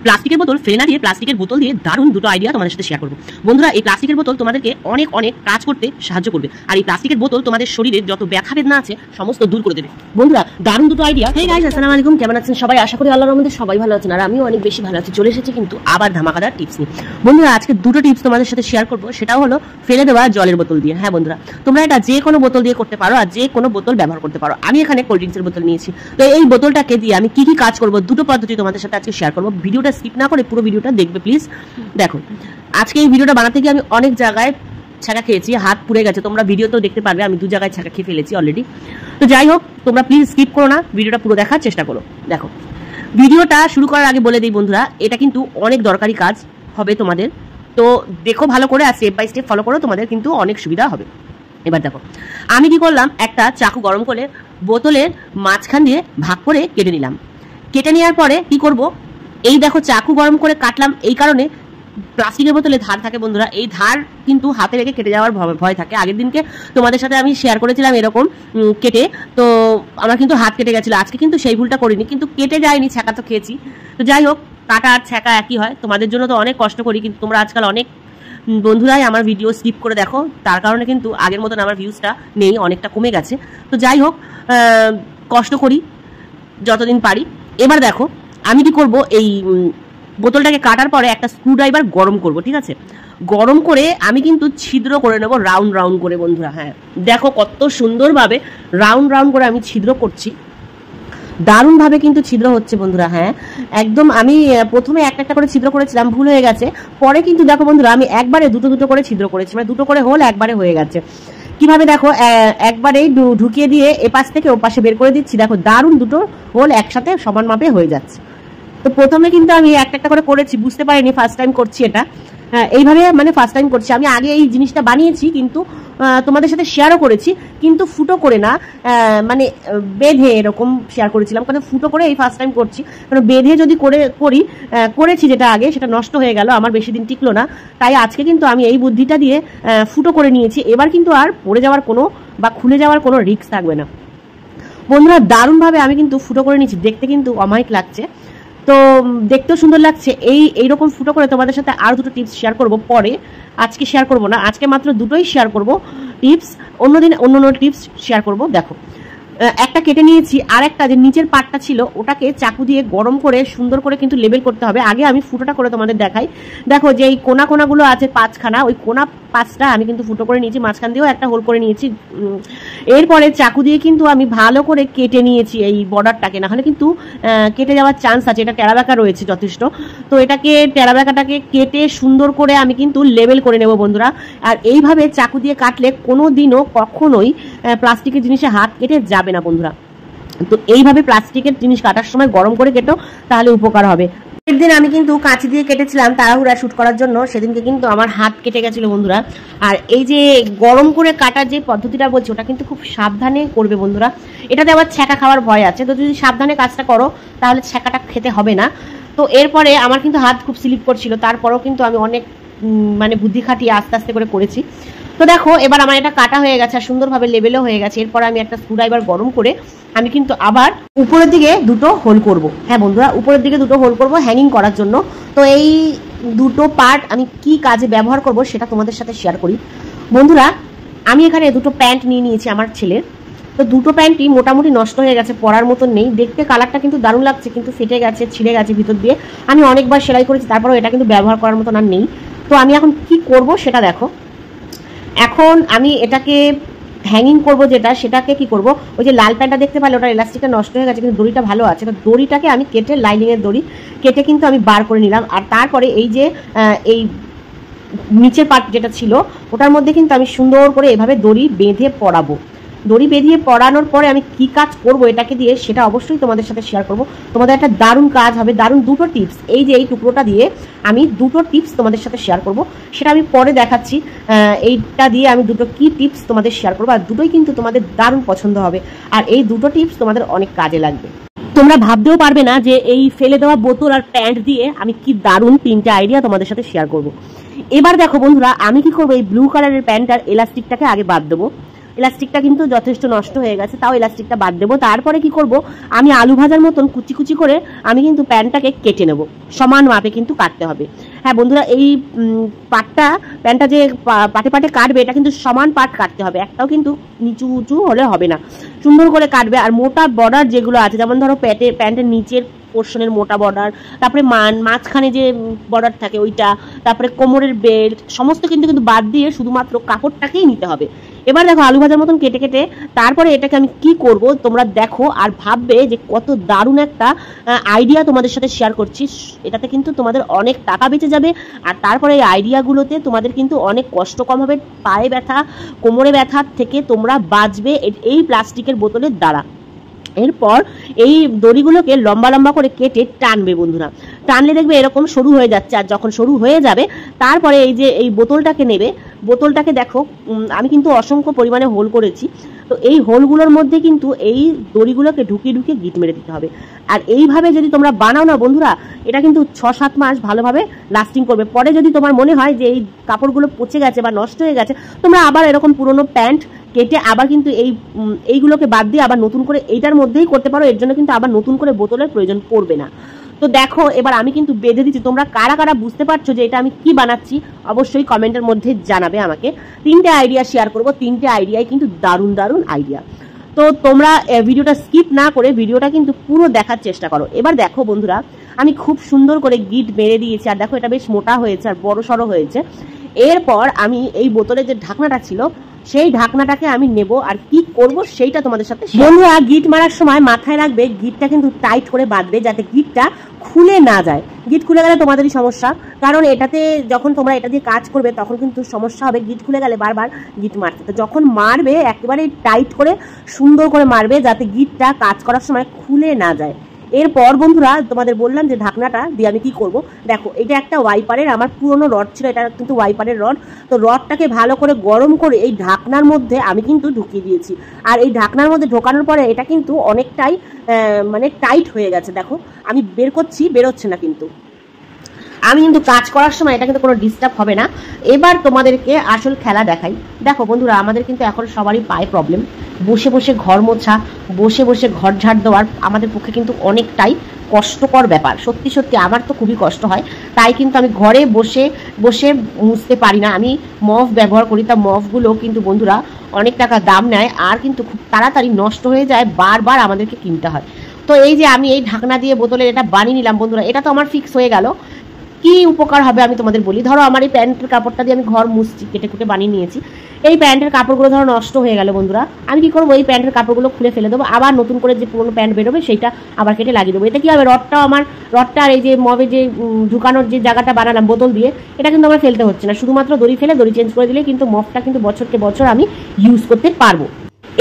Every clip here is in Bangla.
প্লাস্টিকের বোতল ফেলে না দিয়ে প্লাস্টিকের বোতল দিয়ে দারুণ দুটো আইডিয়া তোমাদের সাথে শেয়ার করবো। বন্ধুরা, এই প্লাস্টিকের বোতল তোমাদেরকে অনেক অনেক কাজ করতে সাহায্য করবে, আর এই প্লাস্টিকের বোতল তোমাদের শরীরের যত ব্যথা বেদনা আছে সমস্ত দূর করে দেবে। বন্ধুরা, দারুণ দুটো আইডিয়া। হেই গাইস, আসসালামু আলাইকুম, কেমন আছেন সবাই? আশা করি আল্লাহর রহমতে সবাই ভালো আছেন, আর আমিও অনেক বেশি ভালো আছি। চলে এসেছি কিন্তু আবার ধামাকাদার টিপস নিয়ে। বন্ধুরা, আজকে দুটো টিপস তোমাদের সাথে শেয়ার করবো, সেটাও হলো ফেলে দেওয়া জলের বোতল দিয়ে। হ্যাঁ বন্ধুরা, তোমরা এটা যে কোনো বোতল দিয়ে করতে পারো, আর যে কোনো বোতল ব্যবহার করতে পারো। আমি এখানে কোল্ড ড্রিঙ্কসের বোতল নিয়েছি। তো এই বোতলটাকে দিয়ে আমি কি কি কাজ করবো, দুটো পদ্ধতি তোমাদের সাথে আজকে শেয়ার করবো। ভিডিওটা স্কিপ না করে পুরো ভিডিওটা দেখবে প্লিজ। দেখো, আজকে এই ভিডিওটা বানাতে গিয়ে আমি অনেক জায়গায় ছাকা খেয়েছি, হাত পুড়ে গেছে, তোমরা ভিডিওতেও দেখতে পারবে আমি 2 জায়গায় ছাকা খেয়ে ফেলেছি অলরেডি। তো যাই হোক, তোমরা প্লিজ স্কিপ করো না, ভিডিওটা পুরো দেখার চেষ্টা করো। দেখো, ভিডিওটা শুরু করার আগে বলে দিই বন্ধুরা, এটা কিন্তু অনেক দরকারি কাজ হবে তোমাদের। তো দেখো ভালো করে, আর স্টেপ বাই স্টেপ ফলো করো, তোমাদের কিন্তু অনেক সুবিধা হবে। এবার দেখো, আমি কি করলাম, একটা চাকু গরম করে বোতলের মাঝখান দিয়ে ভাগ করে কেটে নিলাম। কেটে নেওয়ার পরে কি করব, এই দেখো চাকু গরম করে কাটলাম এই কারণে, প্লাস্টিকের বোতলে ধার থাকে বন্ধুরা, এই ধার কিন্তু হাতে রেখে কেটে যাওয়ার ভয় থাকে। আগের দিনকে তোমাদের সাথে আমি শেয়ার করেছিলাম এরকম কেটে, তো আমার কিন্তু হাত কেটে গেছিলো। আজকে কিন্তু সেই ভুলটা করিনি, কিন্তু কেটে যায়নি, ছ্যাঁকা তো খেয়েছি। তো যাই হোক, কাটা আর ছ্যাঁকা একই হয়। তোমাদের জন্য তো অনেক কষ্ট করি, কিন্তু তোমরা আজকাল অনেক বন্ধুরাই আমার ভিডিও স্কিপ করে দেখো, তার কারণে কিন্তু আগের মতন আমার ভিউজটা নেই, অনেকটা কমে গেছে। তো যাই হোক, কষ্ট করি যতদিন পারি। এবার দেখো, আমি কি করব, এই বোতলটাকে কাটার পরে একটা স্ক্রুড্রাইভার গরম করব, ঠিক আছে? গরম করে আমি কিন্তু ছিদ্র করে নেব রাউন্ড রাউন্ড করে বন্ধুরা। হ্যাঁ দেখো, কত সুন্দরভাবে রাউন্ড রাউন্ড করে আমি ছিদ্র করছি, দারুণভাবে কিন্তু ছিদ্র হচ্ছে বন্ধুরা। হ্যাঁ একদম, আমি প্রথমে একটা করে ছিদ্র করেছিলাম, ভুল হয়ে গেছে। পরে কিন্তু দেখো বন্ধুরা, আমি একবারে দুটো করে ছিদ্র করেছি, মানে দুটো করে হোল একবারে হয়ে গেছে। কিভাবে দেখো, একবারেই ঢুকিয়ে দিয়ে এপাশ থেকে ওপাশে বের করে দিচ্ছি। দেখো, দারুণ দুটো হোল একসাথে সমান মাপে হয়ে যাচ্ছে। তো প্রথমে কিন্তু আমি একটা করে করেছি, বুঝতে পারিনি, ফার্স্ট টাইম করছি এটা। এইভাবে মানে ফার্স্ট টাইম করছি। আমি আগে এই জিনিসটা বানিয়েছি, কিন্তু তোমাদের সাথে শেয়ারও করেছি, কিন্তু ফুটো করে না, মানে বেঁধে এরকম শেয়ার করেছিলাম। কারণ ফুটো করে এই ফার্স্ট টাইম করছি, কারণ বেঁধে যদি করেছি যেটা আগে, সেটা নষ্ট হয়ে গেল, আমার বেশি দিন টিকলো না। তাই আজকে কিন্তু আমি এই বুদ্ধিটা দিয়ে ফুটো করে নিয়েছি। এবার কিন্তু আর পড়ে যাওয়ার কোনো বা খুলে যাওয়ার কোনো রিস্ক থাকবে না বন্ধুরা। দারুণভাবে আমি কিন্তু ফুটো করে নিয়েছি, দেখতে কিন্তু অমায়িক লাগছে, তো দেখতেও সুন্দর লাগছে। এইরকম ফুটো করে তোমাদের সাথে আর দুটো টিপস শেয়ার করব পরে, আজকে শেয়ার করব না, আজকে মাত্র দুটোই শেয়ার করব টিপস, অন্যদিন অন্য টিপস শেয়ার করব। দেখো, একটা কেটে নিয়েছি, আর একটা যে নিচের পাটটা ছিল ওটাকে চাকু দিয়ে গরম করে সুন্দর করে কিন্তু লেবেল করতে হবে। আগে আমি ফুটোটা করে তোমাদের দেখাই। দেখো, যে এই কোনাগুলো আছে 5খানা, ওই কোনা 5টা আমি কিন্তু ফুটো করে নিয়েছি, মাঝখান দিয়েও একটা হোল করে নিয়েছি। এরপরে চাকু দিয়ে কিন্তু আমি ভালো করে কেটে নিয়েছি এই বর্ডারটাকে, না হলে কিন্তু কেটে যাওয়ার চান্স আছে। এটা টেরাবেঁকা রয়েছে যথেষ্ট, তো এটাকে টেরাবেঁকাটাকে কেটে সুন্দর করে আমি কিন্তু লেবেল করে নেব বন্ধুরা। আর এইভাবে চাকু দিয়ে কাটলে কোনো দিনও কখনোই প্লাস্টিকের জিনিসে হাত কেটে যাবে না বন্ধুরা। তো এইভাবে প্লাস্টিকের জিনিস কাটার সময় গরম করে কেটো, তাহলে উপকার হবে। একদিন আমি কিন্তু কাঁচি দিয়ে কেটেছিলাম তাড়াহুড়া শুট করার জন্য, সেদিনকে কিন্তু আমার হাত কেটে গেছিল বন্ধুরা। আর এই যে গরম করে কাটার যে পদ্ধতিটা বলছি, ওটা কিন্তু খুব সাবধানে করবে বন্ধুরা। এটাতে আবার ছ্যাঁকা খাওয়ার ভয় আছে, তো যদি সাবধানে কাজটা করো তাহলে ছ্যাঁকাটা খেতে হবে না। তো এরপরে আমার কিন্তু হাত খুব স্লিপ করছিল, তারপরেও কিন্তু আমি অনেক মানে বুদ্ধি খাটিয়ে আস্তে আস্তে করে করেছি। তো দেখো, এবার আমার এটা কাটা হয়ে গেছে আর সুন্দরভাবে লেবেলও হয়ে গেছে। এরপর আমি একটা স্ক্রুড্রাইভার গরম করে আমি কিন্তু আবার উপরের দিকে দুটো হোল করব। হ্যাঁ বন্ধুরা, উপরের দিকে দুটো হোল করব হ্যাঙ্গিং করার জন্য। তো এই দুটো পার্ট আমি কি কাজে ব্যবহার করব সেটা তোমাদের সাথে শেয়ার করি বন্ধুরা। আমি এখানে দুটো প্যান্ট নিয়ে নিয়েছি আমার ছেলের। তো দুটো প্যান্টই মোটামুটি নষ্ট হয়ে গেছে, পরার মতন নেই। দেখতে কালারটা কিন্তু দারুণ লাগছে, কিন্তু ফেটে গেছে, ছিঁড়ে গেছে ভিতর দিয়ে। আমি অনেকবার সেলাই করেছি, তারপরেও এটা কিন্তু ব্যবহার করার মতন আর নেই। তো আমি এখন কি করব সেটা দেখো। এখন আমি এটাকে হ্যাঙ্গিং করব, সেটাকে কি করব, ওই যে লাল প্যান্টটা দেখতে পারলে ওটা ইলাস্টিকটা নষ্ট হয়ে গেছে, কিন্তু দড়িটা ভালো আছে। তো দড়িটাকে আমি কেটে, লাইনিংয়ের দড়ি কেটে কিন্তু আমি বার করে নিলাম। আর তারপরে এই যে এই নিচের পার্ট যেটা ছিল ওটার মধ্যে কিন্তু আমি সুন্দর করে এভাবে দড়ি বেঁধে পরাবো। দড়ি বেঁধিয়ে পরানোর পরে আমি কি কাজ করব এটাকে দিয়ে, সেটা অবশ্যই তোমাদের সাথে শেয়ার করব। তোমাদের একটা দারুণ কাজ হবে, দারুণ দুটো টিপস। এই যে এই টুকরোটা দিয়ে আমি দুটো টিপস তোমাদের সাথে শেয়ার করব, সেটা আমি পরে দেখাচ্ছি। এইটা দিয়ে আমি দুটো কি টিপস তোমাদের শেয়ার করবো, আর দুটোই কিন্তু তোমাদের দারুণ পছন্দ হবে, আর এই দুটো টিপস তোমাদের অনেক কাজে লাগবে। তোমরা ভাবতেও পারবে না যে এই ফেলে দেওয়া বোতল আর প্যান্ট দিয়ে আমি কি দারুণ 3টে আইডিয়া তোমাদের সাথে শেয়ার করব। এবার দেখো বন্ধুরা, আমি কি করবো, এই ব্লু কালারের প্যান্ট আর এলাস্টিকটাকে আগে বাদ দেবো। ইলাস্টিকটা কিন্তু যথেষ্ট নষ্ট হয়ে গেছে, তাও ইলাস্টিকটা বাদ দেবো। তারপরে কি করব, আমি আলু ভাজার মতন কুচি কুচি করে আমি কিন্তু প্যানটাকে কেটে নেব, সমান মাপে কিন্তু কাটতে হবে। হ্যাঁ বন্ধুরা, এই প্যানটা যে পাটে পাটে কাটবে এটা কিন্তু সমান পাট কাটতে হবে, একটাও কিন্তু নিচু উঁচু হলে হবে না, সুন্দর করে কাটবে। আর মোটা বর্ডার যেগুলো আছে, যেমন ধরো প্যান্টের নিচের পোর্শনের মোটা বর্ডার, তারপরে মাঝখানে যে বর্ডার থাকে ওইটা, তারপরে কোমরের বেল্ট, সমস্ত কিন্তু বাদ দিয়ে শুধুমাত্র কাপড়টাকেই নিতে হবে। এবার দেখো আলু ভাজার মতন কেটে কেটে তারপরে এটাকে আমি কি করব তোমরা দেখো আর ভাববে যে কত দারুণ একটা আইডিয়া তোমাদের সাথে শেয়ার করছি। এটাতে কিন্তু তোমাদের অনেক টাকা বেঁচে যাবে, আর তারপরে এই আইডিয়াগুলোতে তোমাদের কিন্তু অনেক কষ্ট কম হবে, পায়ে ব্যথা কোমরে ব্যথার থেকে তোমরা বাঁচবে এই প্লাস্টিকের বোতলের দ্বারা। এরপর এই দড়িগুলোকে লম্বা লম্বা করে কেটে টানবে বন্ধুরা, টানলে দেখবে এরকম সরু হয়ে যাচ্ছে। আর যখন সরু হয়ে যাবে তারপরে এই যে এই বোতলটাকে নেবে, বোতলটাকে দেখো আমি কিন্তু অসংখ্য পরিমাণে হোল করেছি, তো এই হোলগুলোর মধ্যে কিন্তু এই দড়িগুলোকে ঢুকিয়ে ঢুকিয়ে গিট মেরে দিতে হবে। আর এইভাবে যদি তোমরা বানাও না বন্ধুরা, এটা কিন্তু 6-7 মাস ভালোভাবে লাস্টিং করবে। পরে যদি তোমার মনে হয় যে এই কাপড়গুলো পচে গেছে বা নষ্ট হয়ে গেছে, তোমরা আবার এরকম পুরনো প্যান্ট কেটে আবার কিন্তু এইগুলোকে বাদ দিয়ে আবার নতুন করে এইটার মধ্যেই করতে পারো, এর জন্য কিন্তু আবার নতুন করে বোতলের প্রয়োজন পড়বে না। তো দেখো এবার আমি কিন্তু বেঁধে দিচ্ছি, তোমরা কারা কারা বুঝতে পারছো যে এটা আমি কি বানাচ্ছি অবশ্যই কমেন্টের মধ্যে জানাবে আমাকে। 3টে আইডিয়া শেয়ার করব, 3টে আইডিয়াই কিন্তু দারুণ দারুণ আইডিয়া। তো তোমরা ভিডিওটা স্কিপ না করে ভিডিওটা কিন্তু পুরো দেখার চেষ্টা করো। এবার দেখো বন্ধুরা, আমি খুব সুন্দর করে গিট মেরে দিয়েছি, আর দেখো এটা বেশ মোটা হয়েছে আর বড় সড়ো হয়েছে। এরপর আমি এই বোতলের যে ঢাকনাটা ছিল সেই ঢাকনাটাকে আমি নেব, আর কি করব সেইটা তোমাদের সাথে। বন্ধুরা গিট মারার সময় মাথায় রাখবে গিটটা কিন্তু টাইট করে বাঁধবে, যাতে গিটটা খুলে না যায়। গিট খুলে গেলে তোমাদেরই সমস্যা, কারণ এটাতে যখন তোমরা এটা দিয়ে কাজ করবে তখন কিন্তু সমস্যা হবে, গিট খুলে গেলে বারবার গিট মারতে। তো যখন মারবে একেবারে টাইট করে সুন্দর করে মারবে, যাতে গিটটা কাজ করার সময় খুলে না যায়। এরপর বন্ধুরা তোমাদের বললাম যে ঢাকনাটা দিয়ে আমি কি করব। দেখো এটা একটা ওয়াইপারের, আমার পুরনো রড ছিল, এটা কিন্তু ওয়াইপারের রড। তো রডটাকে ভালো করে গরম করে এই ঢাকনার মধ্যে আমি কিন্তু ঢুকিয়ে দিয়েছি, আর এই ঢাকনার মধ্যে ঢোকানোর পরে এটা কিন্তু অনেকটাই মানে টাইট হয়ে গেছে। দেখো আমি বের করছি, বেরোচ্ছে না, কিন্তু আমি কিন্তু কাজ করার সময় এটা কিন্তু কোনো ডিস্টার্ব হবে না। এবার তোমাদেরকে আসল খেলা দেখাই। দেখো বন্ধুরা, আমাদের কিন্তু এখন সবারই পায়ে প্রবলেম, বসে বসে ঘর মোছা, বসে বসে ঘর ঝাড় দেওয়ার আমাদের পক্ষে কিন্তু অনেকটাই কষ্টকর ব্যাপার। সত্যি সত্যি আমার তো খুবই কষ্ট হয়, তাই কিন্তু আমি ঘরে বসে বসে মুছতে পারি না, আমি মফ ব্যবহার করি। তা মফগুলো কিন্তু বন্ধুরা অনেক টাকা দাম নেয়, আর কিন্তু খুব তাড়াতাড়ি নষ্ট হয়ে যায়, বারবার আমাদেরকে কিনতে হয়। তো এই যে আমি এই ঢাকনা দিয়ে বোতলের এটা বানিয়ে নিলাম বন্ধুরা, এটা তো আমার ফিক্স হয়ে গেল। কি উপকার হবে আমি তোমাদের বলি। ধরো আমার এই প্যান্টের কাপড়টা দিয়ে আমি ঘর মুছছি, কেটে কুটে বানিয়ে নিয়েছি, এই প্যান্টের কাপড়গুলো ধরো নষ্ট হয়ে গেল বন্ধুরা, আমি কি করবো, এই প্যান্টের কাপড়গুলো খুলে ফেলে দেবো, আবার নতুন করে যে পুরোনো প্যান্ট বেরোবে সেইটা আবার কেটে লাগিয়ে দেবো। এটা কি হবে, রডটা আর এই যে মবে যে ঢুকানোর যে জায়গাটা বানালাম বোতল দিয়ে, এটা কিন্তু আমার ফেলতে হচ্ছে না, শুধুমাত্র দড়ি ফেলে দড়ি চেঞ্জ করে দিলে কিন্তু মফটা কিন্তু বছরকে বছর আমি ইউজ করতে পারবো।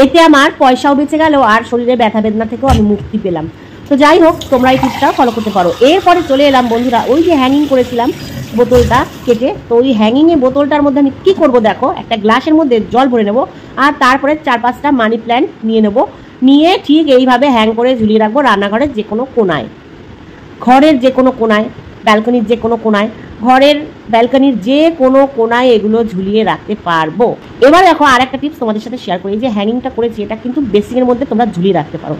এতে আমার পয়সাও বেঁচে গেল, আর শরীরে ব্যথা বেদনা থেকেও আমি মুক্তি পেলাম। তো যাই হোক, তোমরা এই টিপসটাও ফলো করতে পারো। এরপরে চলে এলাম বন্ধুরা ওই যে হ্যাঙ্গিং করেছিলাম বোতলটা কেটে, তো ওই হ্যাঙ্গিংয়ে বোতলটার মধ্যে আমি কি করব দেখো, একটা গ্লাসের মধ্যে জল ভরে নেব, আর তারপরে 4-5টা মানি প্ল্যান্ট নিয়ে নেব, নিয়ে ঠিক এইভাবে হ্যাং করে ঝুলিয়ে রাখবো রান্নাঘরের যে কোনো কোনায়, ঘরের যে কোনো কোনায়, ব্যালকনির যে কোনো কোনায়, ঘরের ব্যালকনির যে কোনো কোনায় এগুলো ঝুলিয়ে রাখতে পারবো। এবার দেখো আর একটা টিপস তোমাদের সাথে শেয়ার করি। এই যে হ্যাঙ্গিংটা করেছি এটা কিন্তু বেসিনের মধ্যে তোমরা ঝুলিয়ে রাখতে পারো।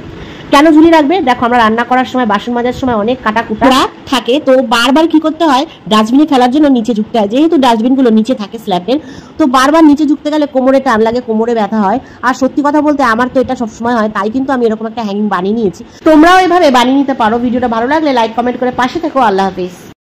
কেন ঝুলিয়ে রাখবে, দেখো আমরা রান্না করার সময় বাসন মাজার সময় অনেক কাটাকুটা থাকে, তো বারবার কি করতে হয়, ডাস্টবিনে ফেলার জন্য নিচে ঝুঁকতে হয়, যেহেতু ডাস্টবিনগুলো নিচে থাকে স্ল্যাবের, তো বারবার নিচে ঝুঁকতে গেলে কোমরে টান লাগে, কোমরে ব্যথা হয়। আর সত্যি কথা বলতে আমার তো এটা সবসময় হয়, তাই কিন্তু আমি এরকম একটা হ্যাঙ্গিং বানিয়ে নিয়েছি। তোমরাও এভাবে বানিয়ে নিতে পারো। ভিডিওটা ভালো লাগলে লাইক কমেন্ট করে পাশে থেকো। আল্লাহ হাফিজ।